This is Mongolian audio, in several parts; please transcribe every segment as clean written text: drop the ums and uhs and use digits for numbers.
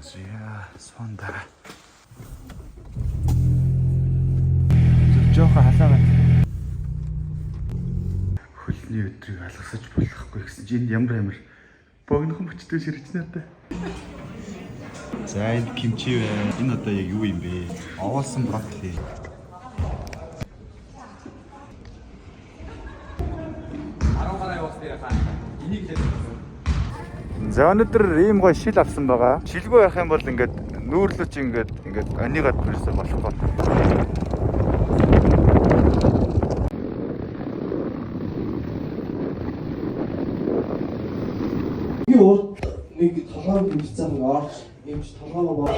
Зя сонда. Жохо халаа. Хөлний өдрийг алгасаж болохгүй гэсэн чинь ямар богинохон бочтой ширч надаа. За энэ кимчи вэ? Энэ одоо яг юу юм бэ? Овоолсон брокколи. За өнөөдөр ийм гоё шил авсан байгаа. Шилгүй байх юм бол ингээд нүүрлөж ингээд онигаад бүрсээ болохгүй. Би урд нэг толгойн бэлцэн орж юмч толгойгоо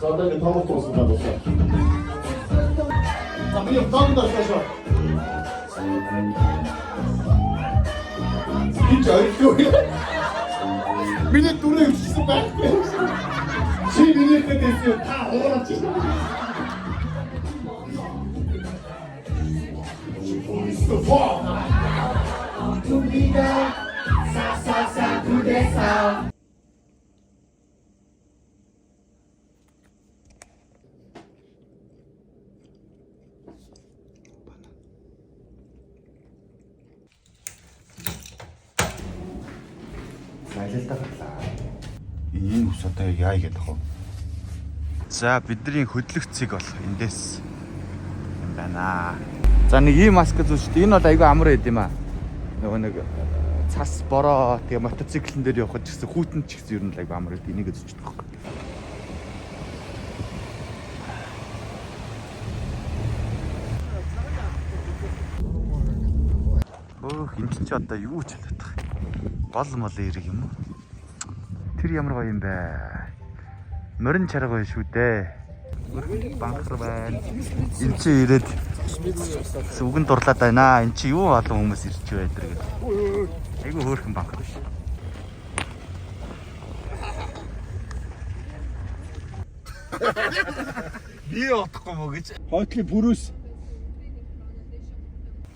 Zaten tavuk olsun da olsa. Takıyım tam da şaşa. Hiç ayıp yok ya. Millet duruyor süper. Şey millet de desiyor. Ta oğlan çıkıyor. Mustafa. Аялалдаа гарлаа. Энэ ус одоо яа гэдэг вэ? За бидний хөдлөх цэг бол эндээс юм байна. За нэг ийм маск зүйл шүү дээ. Энэ бол айгүй амар байд юм аа. Нөгөө нэг цас бороо тэгээ мотоциклэн дээр явах гэсэн хүүтэн ч гэсэн ер нь айгүй амар байд. Энийг зөвчдөг байхгүй. Энэ ч одоо юу ч хэлээд байгаа. Гол мол ирэх юм уу? Тэр ямар гоё юм бэ? Морин чарга гоё шүү дээ. Банхар байна. Энд чи ирээд үгэн дурлаад байна. Энд чи юу олон хүмүүс ирж байна гэдэг. Айгу хөөрхөн банхар биш. Би утахгүй мó гэж. Хойтлын бүрөөс.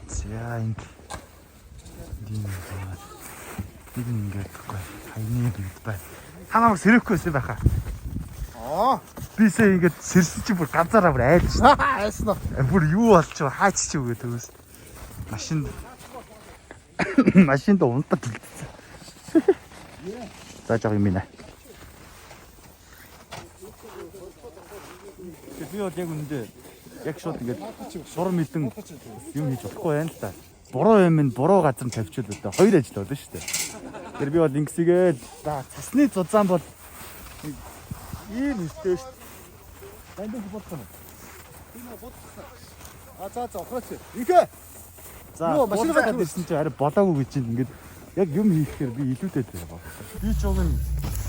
За ингэ. Нэг ингээд гоё хайны бит бай. Та намайг сэрвэхгүйсэн байхаа. Бисээ ингээд сэрсэн чи бүр ганцаараа бүр айдаж шээ. Айсан уу? Бүр юу болж байгаа хаач чи үгээ төгөөс. Машинд унтаад хэлсэн. За жоо юм байна. Би бол яг үндэ яг шууд ингээд шур мэдэн юм хийж болохгүй байна л да. Буруу юм ин буруу газар тавьчихвал одоо хоёр ажил болно шүү дээ. Тэр би бол ингэсгээд за цасны зузаан бол ийм өстэй шүү дээ. Бандын бодсон уу? Энэ бодсон. За охрооч. Инхэ. За машинаа гадаад ирсэн чинь арай болоогүй гэж чинь ингээд яг юм хийхээр би илүүтэй байгаа. Би ч уг нь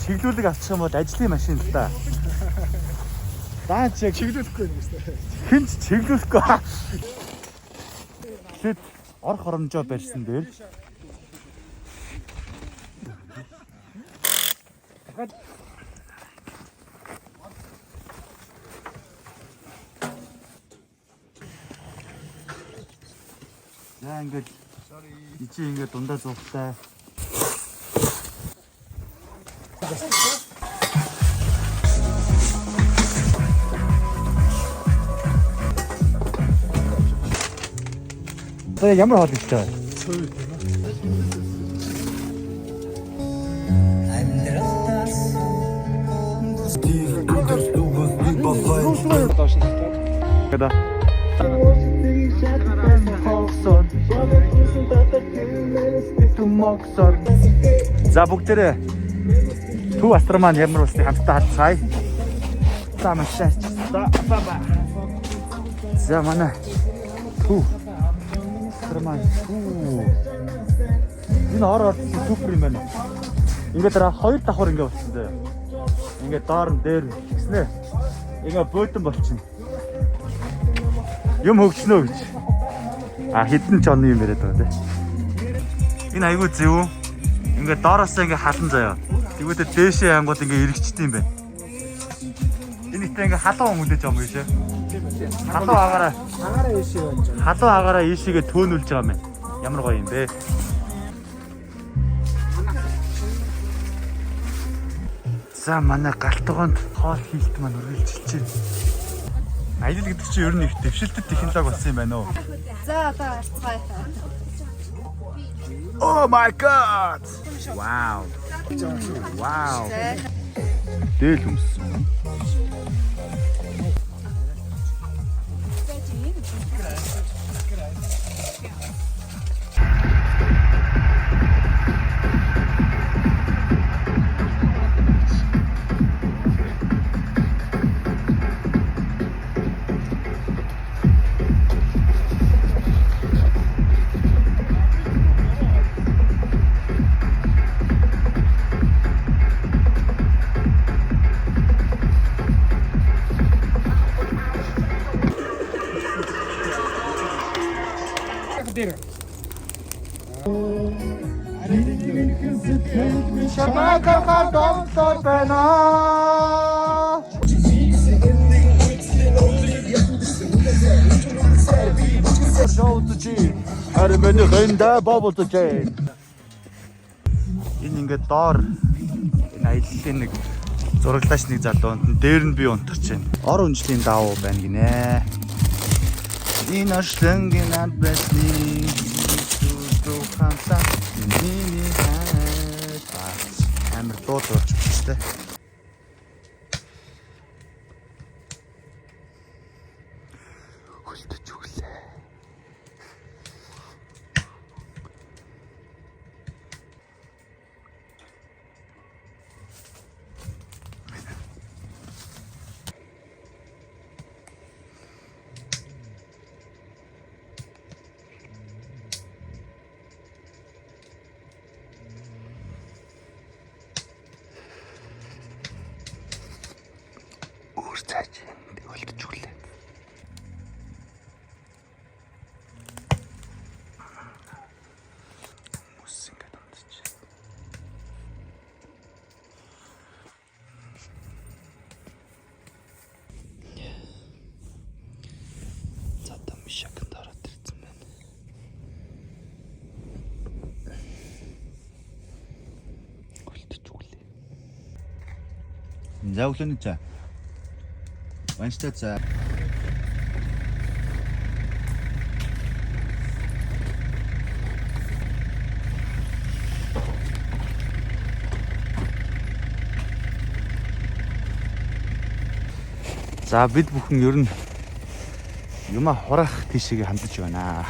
чиглүүлэг авчих юм бол ажлын машин л да. Даач яг чиглүүлэхгүй юм шүү дээ. Хинч чиглүүлэхгүй. Тэгэд орох хоромжоо барьсан дээр за ингээд чи ингээд дундаа зугтай. За ямар хоол идэж байгаа? 그다. За бүгдээрээ Төв Астраман ямар усны хамтдаа хацгаая. За машаач. За манай Төв Астраман. Энэ ороод супер юм байна. Ингээд дараа хоёр давхар ингээд болсон дээ. Ингээд доор нь дээр гиснэ. Ингээ бөөтөн болчихно. Юм хөгжнөө гэж. Хэдэн ч оны юм яриад байгаа тийм. Энэ айгүй зөв. Ингээ доороосоо ингээ халан заяа. Тэгвэл дээшээ ангууд ингээ эргэжтэй юм байна. Энэ ихтэй ингээ халуун хүлээж байгаа юм биш ээ. Халуун агаараа ийшээ болж байгаа. Халуун агаараа ийшээгээ төөнүүлж байгаа юм байна. Ямар гоё юм бэ? За манай галтгоонд хоол хийлт маань үргэлжилж байна. Аялал гэдэг чинь ер нь их дэвшилтэд технологи болсон юм байна уу? За одоо арцгаая. Oh my god. Wow. Wow. Дээл өмссөн. Шамака доктор бена. Армэний хэнда бабулж байна. Энэ ингээд доор энэ аяллаа нэг зураглаач нэг залуунд дээр нь би унтарч байна. Ор үнжлийн давуу байна гинэ. Энэ ашлангийн над бэсний хамсаа миний амар дууд орж бичтэй. Хөлтөж өглөө. Цааш тэгвэл чүглээ. Мус ингээд унтчих. За та мишаг дараад ирсэн байна. Хөлтөж үглээ. За өглөөний цаа. Ванштай. За бид бүхэн ер нь юма хурах тийшээ хандаж байна.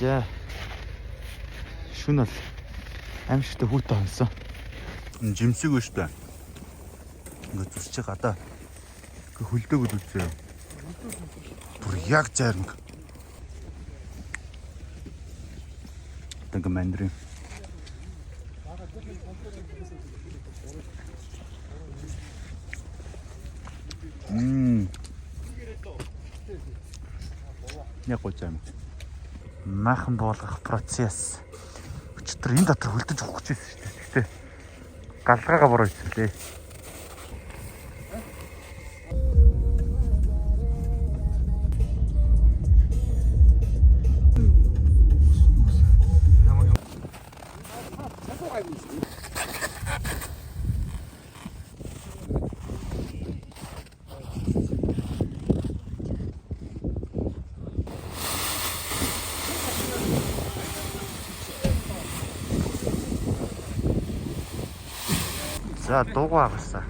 За шүн бол аимшигтай хүүтэй хонсон. Жимсэг өштэй. Ингээд зүсч гадаа хөлдөөгөл үзээ. Бүр яг заринг. Тэг мандрин. Яг гоцаам. Махан болгох процесс. Өчтөр энэ дотор хөлдөж ухаж байсан шүү дээ. Гэтэ галгаагаа бороо ирлээ. За дуугаа гасаа.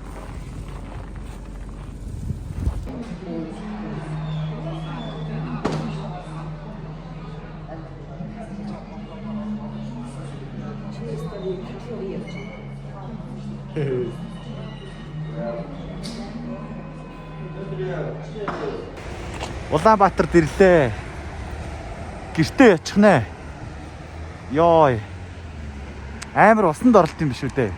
Улаанбаатарт ирлээ. Гэртээ очихнаа. Йой. Амар усанд оролт юм биш үү дээ.